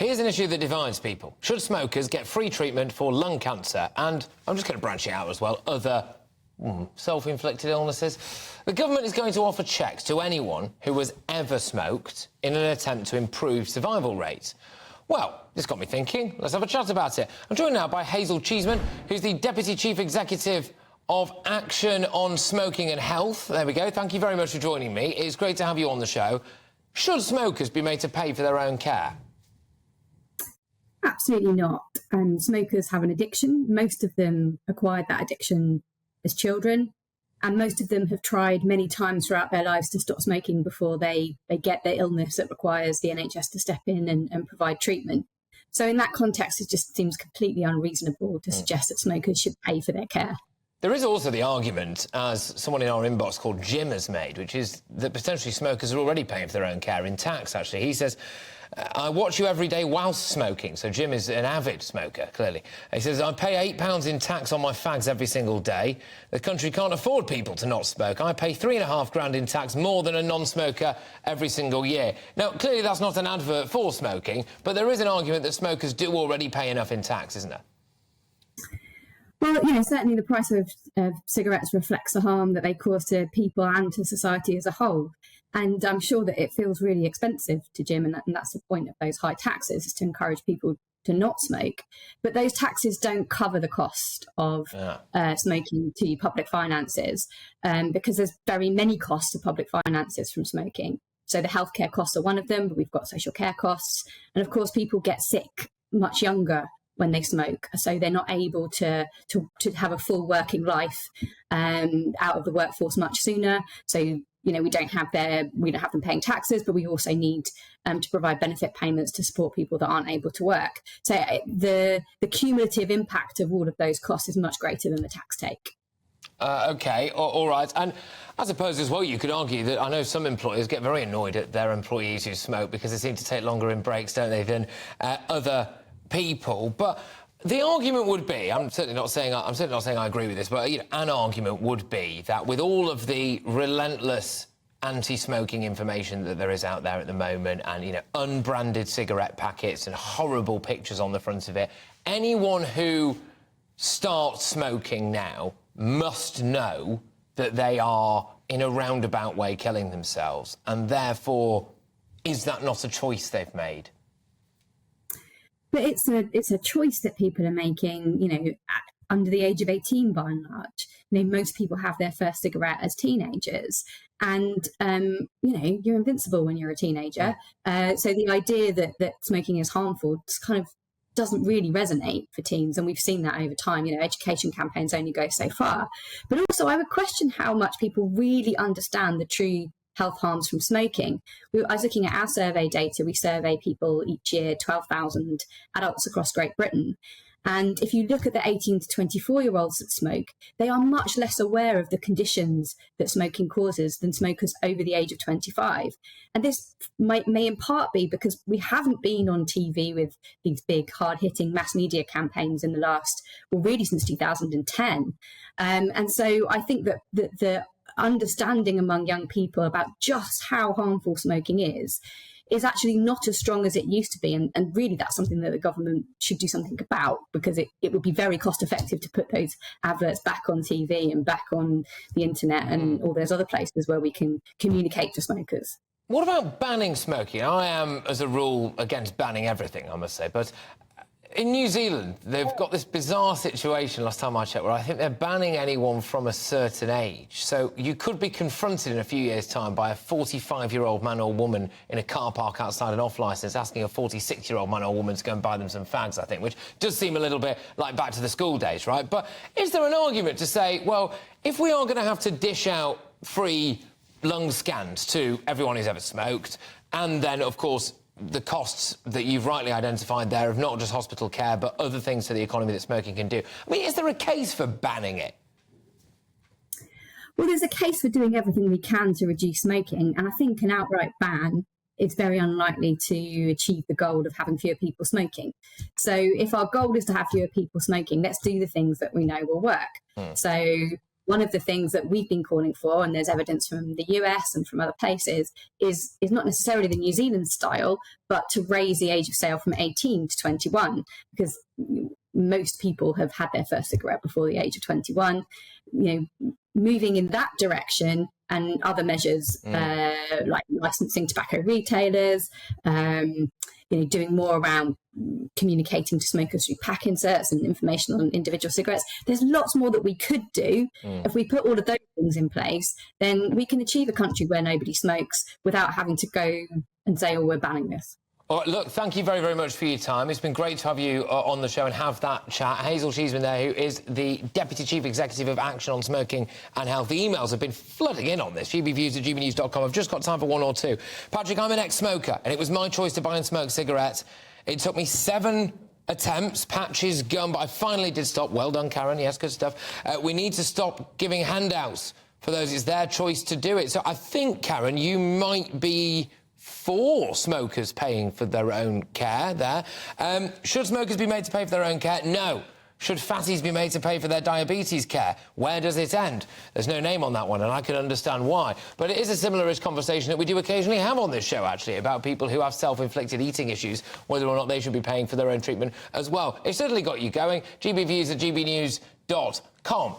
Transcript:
Here's an issue that divides people. Should smokers get free treatment for lung cancer? And I'm just going to branch it out as well, other self-inflicted illnesses. The government is going to offer checks to anyone who has ever smoked in an attempt to improve survival rates. Well, this got me thinking. Let's have a chat about it. I'm joined now by Hazel Cheeseman, who's the Deputy Chief Executive of Action on Smoking and Health. There we go. Thank you very much for joining me. It's great to have you on the show. Should smokers be made to pay for their own care? Absolutely not. Smokers have an addiction. Most of them acquired that addiction as children, and most of them have tried many times throughout their lives to stop smoking before they get their illness that requires the NHS to step in and provide treatment. So in that context, it just seems completely unreasonable to suggest that smokers should pay for their care. There is also the argument, as someone in our inbox called Jim has made, which is that potentially smokers are already paying for their own care in tax, actually. He says, I watch you every day whilst smoking. So Jim is an avid smoker, clearly. He says, I pay £8 in tax on my fags every single day. The country can't afford people to not smoke. I pay £3,500 in tax, more than a non-smoker every single year. Now, clearly that's not an advert for smoking, but there is an argument that smokers do already pay enough in tax, isn't there? Well, certainly the price of cigarettes reflects the harm that they cause to people and to society as a whole. And I'm sure that it feels really expensive to Jim, and that's the point of those high taxes, is to encourage people to not smoke. But those taxes don't cover the cost of smoking to public finances, because there's very many costs to public finances from smoking. So the healthcare costs are one of them, but we've got social care costs. And of course, people get sick much younger when they smoke, so they're not able to have a full working life out of the workforce much sooner. So we don't have them paying taxes, but we also need to provide benefit payments to support people that aren't able to work. So the cumulative impact of all of those costs is much greater than the tax take. OK, all right. And I suppose as well you could argue that I know some employers get very annoyed at their employees who smoke because they seem to take longer in breaks, don't they, than other people. But the argument would be, I'm certainly not saying I agree with this, but an argument would be that with all of the relentless anti-smoking information that there is out there at the moment, and unbranded cigarette packets and horrible pictures on the front of it, anyone who starts smoking now must know that they are in a roundabout way killing themselves, and therefore is that not a choice they've made? But it's a choice that people are making, under the age of 18 by and large. Most people have their first cigarette as teenagers, and you're invincible when you're a teenager. So the idea that smoking is harmful just kind of doesn't really resonate for teens, and we've seen that over time. Education campaigns only go so far. But also, I would question how much people really understand the true health harms from smoking. I was looking at our survey data. We survey people each year, 12,000 adults across Great Britain. And if you look at the 18 to 24-year-olds that smoke, they are much less aware of the conditions that smoking causes than smokers over the age of 25. And this may in part be because we haven't been on TV with these big, hard-hitting mass media campaigns in the last, really since 2010. And so I think that the understanding among young people about just how harmful smoking is actually not as strong as it used to be. And really that's something that the government should do something about, because it would be very cost effective to put those adverts back on TV and back on the internet and all those other places where we can communicate to smokers. What about banning smoking? I am, as a rule, against banning everything, I must say, but in New Zealand, they've got this bizarre situation, last time I checked, where I think they're banning anyone from a certain age. So you could be confronted in a few years' time by a 45-year-old man or woman in a car park outside an off-licence asking a 46-year-old man or woman to go and buy them some fags, I think, which does seem a little bit like back to the school days, right? But is there an argument to say, well, if we are going to have to dish out free lung scans to everyone who's ever smoked, and then, of course, the costs that you've rightly identified there of not just hospital care, but other things to the economy that smoking can do. I mean, is there a case for banning it? Well, there's a case for doing everything we can to reduce smoking, and I think an outright ban is very unlikely to achieve the goal of having fewer people smoking. So if our goal is to have fewer people smoking, let's do the things that we know will work. So one of the things that we've been calling for, and there's evidence from the US and from other places, is not necessarily the New Zealand style, but to raise the age of sale from 18 to 21, because most people have had their first cigarette before the age of 21. Moving in that direction, and other measures like licensing tobacco retailers, doing more around communicating to smokers through pack inserts and information on individual cigarettes. There's lots more that we could do. If we put all of those things in place, then we can achieve a country where nobody smokes without having to go and say, oh, we're banning this. All right, look, thank you very, very much for your time. It's been great to have you on the show and have that chat. Hazel Cheeseman there, who is the Deputy Chief Executive of Action on Smoking and Health. The emails have been flooding in on this. gbviews@gbnews.com. I've just got time for one or two. Patrick, I'm an ex-smoker, and it was my choice to buy and smoke cigarettes. It took me 7 attempts, patches, gum, but I finally did stop. Well done, Karen. Yes, good stuff. We need to stop giving handouts for those. It's their choice to do it. So I think, Karen, you might be for smokers paying for their own care there. Should smokers be made to pay for their own care? No. Should fatties be made to pay for their diabetes care? Where does it end? There's no name on that one, and I can understand why. But it is a similar-ish conversation that we do occasionally have on this show, actually, about people who have self-inflicted eating issues, whether or not they should be paying for their own treatment as well. It's certainly got you going. gbviews@gbnews.com.